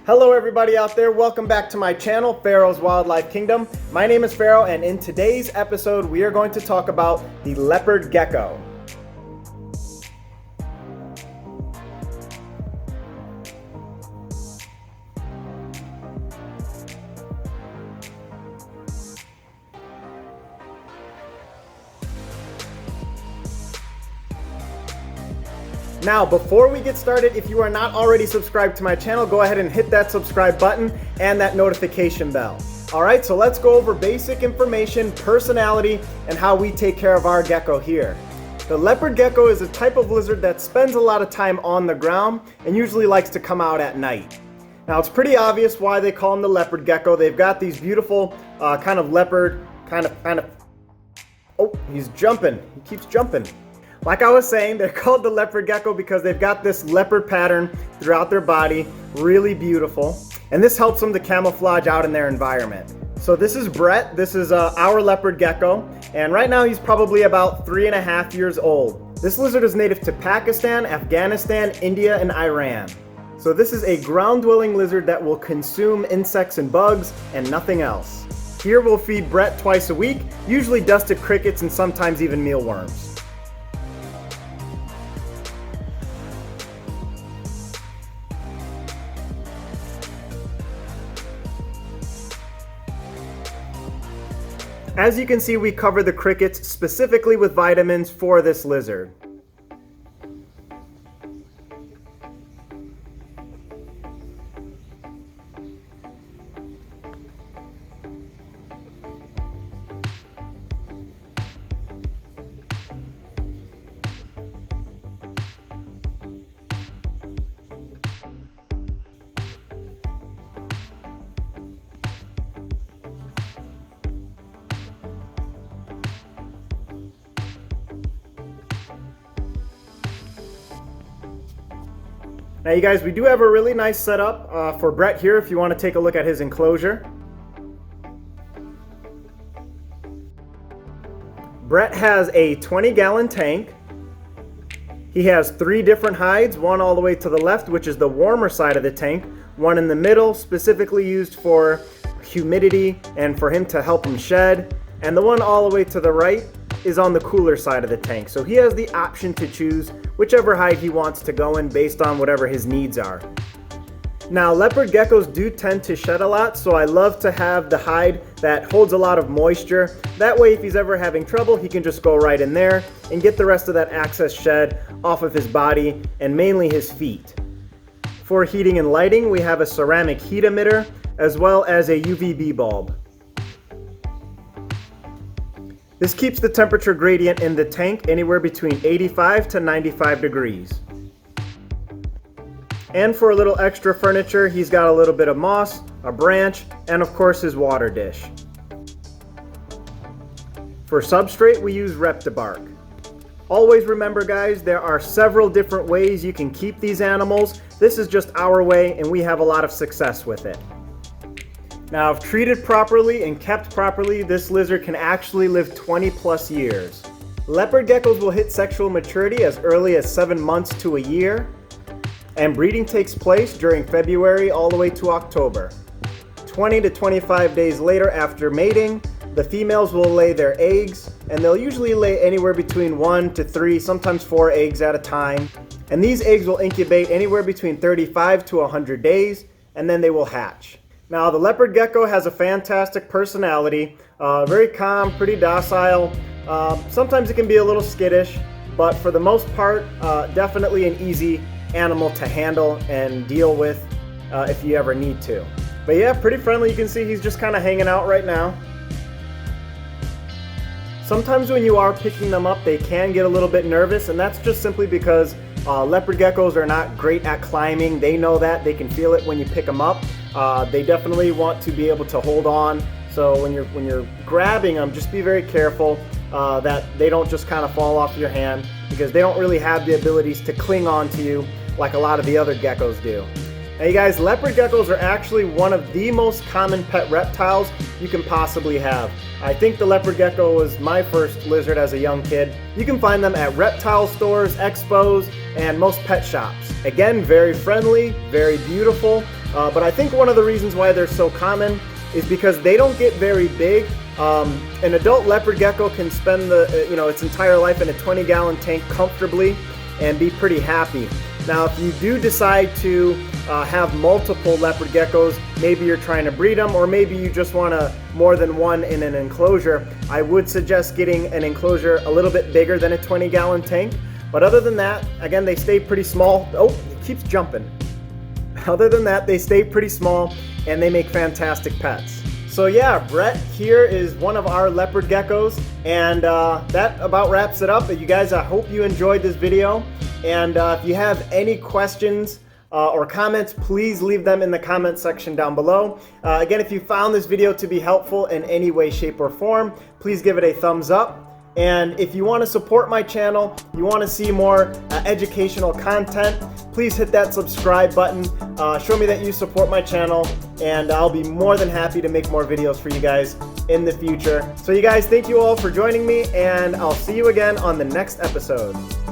Hello everybody out there, welcome back to my channel, Pharaoh's Wildlife Kingdom. My name is Pharaoh, and in today's episode we are going to talk about the leopard gecko. Now, before we get started, if you are not already subscribed to my channel, go ahead and hit that subscribe button and that notification bell. Alright, so let's go over basic information, personality, and how we take care of our gecko here. The leopard gecko is a type of lizard that spends a lot of time on the ground and usually likes to come out at night. Now, it's pretty obvious why they call him the leopard gecko. They've got these beautiful kind of leopard, oh, he's jumping. He keeps jumping. Like I was saying, they're called the leopard gecko because they've got this leopard pattern throughout their body, really beautiful. And this helps them to camouflage out in their environment. So this is Brett, this is our leopard gecko, and right now he's probably about 3.5 years old. This lizard is native to Pakistan, Afghanistan, India, and Iran. So this is a ground-dwelling lizard that will consume insects and bugs and nothing else. Here we'll feed Brett twice a week, usually dusted crickets and sometimes even mealworms. As you can see, we cover the crickets specifically with vitamins for this lizard. Now you guys, we do have a really nice setup for Brett here if you want to take a look at his enclosure. Brett has a 20-gallon tank. He has 3 different hides, one all the way to the left, which is the warmer side of the tank, one in the middle, specifically used for humidity and for him to help him shed, and the one all the way to the right is on the cooler side of the tank. So he has the option to choose whichever hide he wants to go in based on whatever his needs are. Now, leopard geckos do tend to shed a lot, so I love to have the hide that holds a lot of moisture. That way, if he's ever having trouble, he can just go right in there and get the rest of that excess shed off of his body and mainly his feet. For heating and lighting, we have a ceramic heat emitter as well as a UVB bulb. This keeps the temperature gradient in the tank anywhere between 85 to 95 degrees. And for a little extra furniture, he's got a little bit of moss, a branch, and of course his water dish. For substrate, we use Reptibark. Always remember, guys, there are several different ways you can keep these animals. This is just our way, and we have a lot of success with it. Now, if treated properly and kept properly, this lizard can actually live 20+ years. Leopard geckos will hit sexual maturity as early as 7 months to a year, and breeding takes place during February all the way to October. 20 to 25 days later after mating, the females will lay their eggs, and they'll usually lay anywhere between 1 to 3, sometimes 4 eggs at a time. And these eggs will incubate anywhere between 35 to 100 days, and then they will hatch. Now, the leopard gecko has a fantastic personality, very calm, pretty docile. Sometimes it can be a little skittish, but for the most part, definitely an easy animal to handle and deal with if you ever need to. But yeah, pretty friendly. You can see he's just kind of hanging out right now. Sometimes when you are picking them up, they can get a little bit nervous, and that's just simply because leopard geckos are not great at climbing. They know that. They can feel it when you pick them up. They definitely want to be able to hold on. So when you're grabbing them, just be very careful that they don't just kind of fall off your hand, because they don't really have the abilities to cling on to you like a lot of the other geckos do. Now you guys, leopard geckos are actually one of the most common pet reptiles you can possibly have. I think the leopard gecko was my first lizard as a young kid. You can find them at reptile stores, expos, and most pet shops. Again, very friendly, very beautiful. But I think one of the reasons why they're so common is because they don't get very big. An adult leopard gecko can spend its entire life in a 20-gallon tank comfortably and be pretty happy. Now, if you do decide to have multiple leopard geckos, maybe you're trying to breed them, or maybe you just want more than one in an enclosure, I would suggest getting an enclosure a little bit bigger than a 20-gallon tank. But other than that, again, they stay pretty small. Oh, it keeps jumping. Other than that, they stay pretty small and they make fantastic pets. So yeah, Brett here is one of our leopard geckos, and that about wraps it up. You guys, I hope you enjoyed this video, and if you have any questions or comments, please leave them in the comment section down below. Again, if you found this video to be helpful in any way, shape, or form, please give it a thumbs up. And if you want to support my channel, you want to see more educational content, please hit that subscribe button. Show me that you support my channel, and I'll be more than happy to make more videos for you guys in the future. So you guys, thank you all for joining me, and I'll see you again on the next episode.